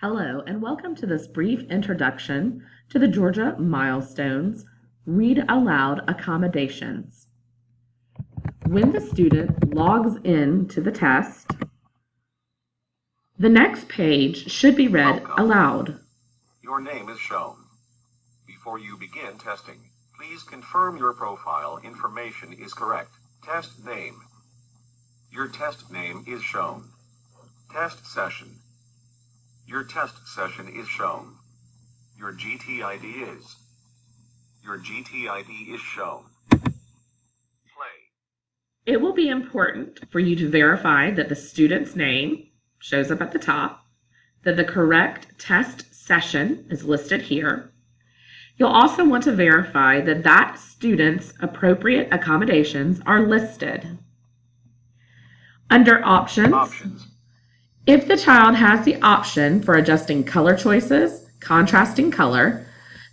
Hello, and welcome to this brief introduction to the Georgia Milestones Read Aloud Accommodations. When the student logs in to the test, the next page should be read aloud. Your name is shown. Before you begin testing, please confirm your profile information is correct. Test name. Your test name is shown. Test session. Your test session is shown. Your GTID is. Your GTID is shown. Play. It will be important for you to verify that the student's name shows up at the top, that the correct test session is listed here. You'll also want to verify that that student's appropriate accommodations are listed. Under Options. If the child has the option for adjusting color choices, contrasting color,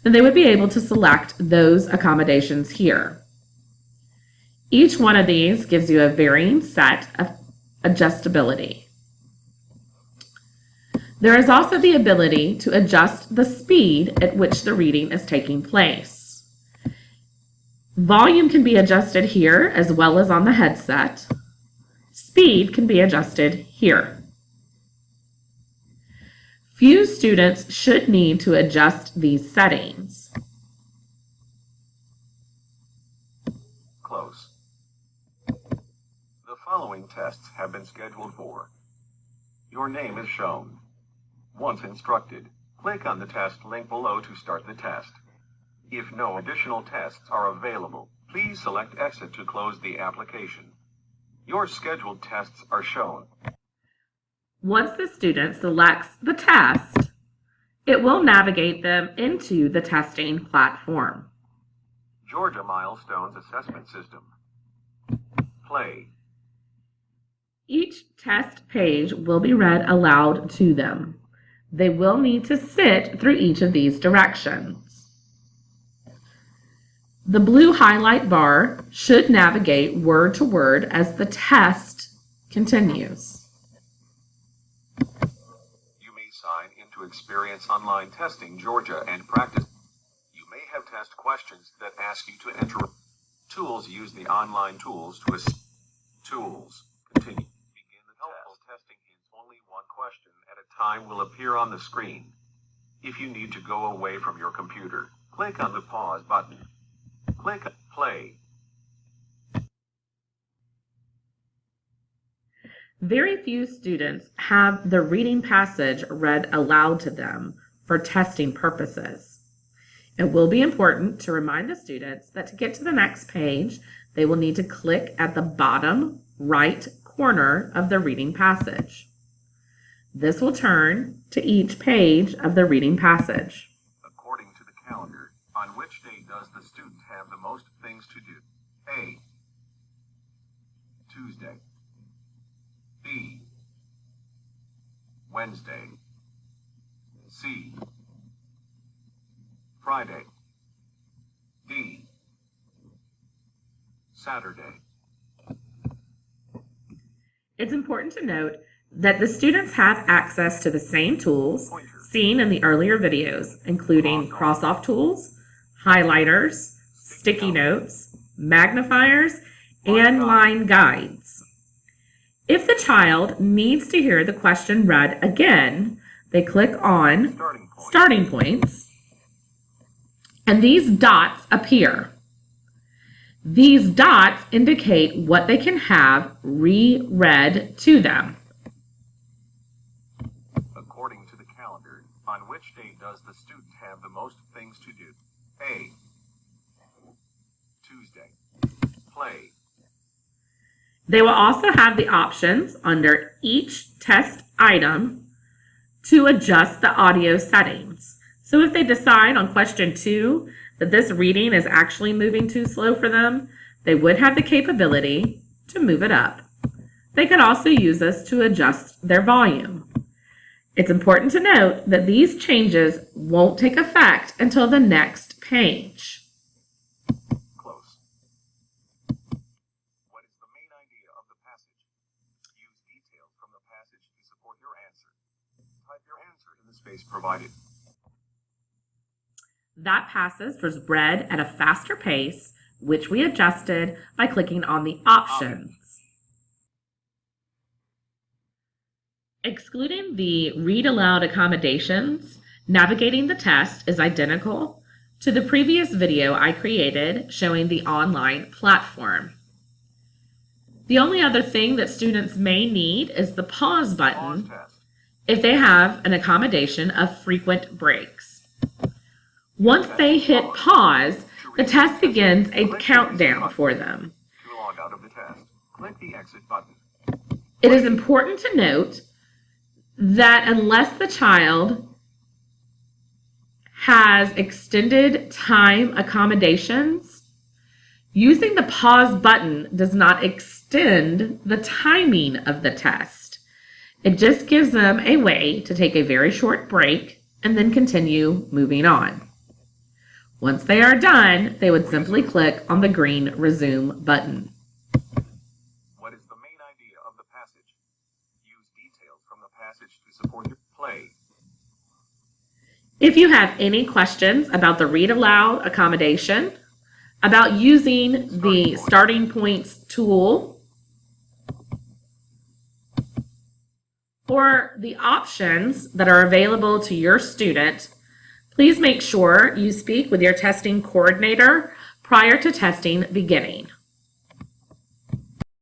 then they would be able to select those accommodations here. Each one of these gives you a varying set of adjustability. There is also the ability to adjust the speed at which the reading is taking place. Volume can be adjusted here as well as on the headset. Speed can be adjusted here. Few students should need to adjust these settings. Close. The following tests have been scheduled for. Your name is shown. Once instructed, click on the test link below to start the test. If no additional tests are available, please select Exit to close the application. Your scheduled tests are shown. Once the student selects the test, it will navigate them into the testing platform. Georgia Milestones Assessment System. Play. Each test page will be read aloud to them. They will need to sit through each of these directions. The blue highlight bar should navigate word to word as the test continues. Sign in to experience online testing Georgia and practice. You may have test questions that ask you to enter. Tools use the online tools to Tools. Continue. Begin the helpful testing hints. Only one question at a time will appear on the screen. If you need to go away from your computer, click on the pause button. Click Play. Very few students have the reading passage read aloud to them for testing purposes. It will be important to remind the students that to get to the next page, they will need to click at the bottom right corner of the reading passage. This will turn to each page of the reading passage. According to the calendar, on which day does the student have the most things to do? A. Tuesday. B. Wednesday. C. Friday. D. Saturday. It's important to note that the students have access to the same tools seen in the earlier videos, including cross-off tools, highlighters, sticky notes, magnifiers, and line guides. If the child needs to hear the question read again, they click on Starting Points, and these dots appear. These dots indicate what they can have reread to them. According to the calendar, on which day does the student have the most things to do? A. Tuesday. Play. They will also have the options under each test item to adjust the audio settings. So if they decide on question 2 that this reading is actually moving too slow for them, they would have the capability to move it up. They could also use this to adjust their volume. It's important to note that these changes won't take effect until the next page. Use details from the passage to support your answer. Type your answer. answer in the space provided. That passage was read at a faster pace, which we adjusted by clicking on the options. Excluding the read aloud accommodations, navigating the test is identical to the previous video I created showing the online platform. The only other thing that students may need is the pause button if they have an accommodation of frequent breaks. Once they hit pause, the test begins a countdown for them. To log out of the test, click the exit button. It is important to note that unless the child has extended time accommodations, using the pause button does not extend the timing of the test. It just gives them a way to take a very short break and then continue moving on. Once they are done, they would simply click on the green resume button. What is the main idea of the passage? Use details from the passage to support your play. If you have any questions about the read aloud accommodation, about using the starting points tool, or the options that are available to your student, please make sure you speak with your testing coordinator prior to testing beginning.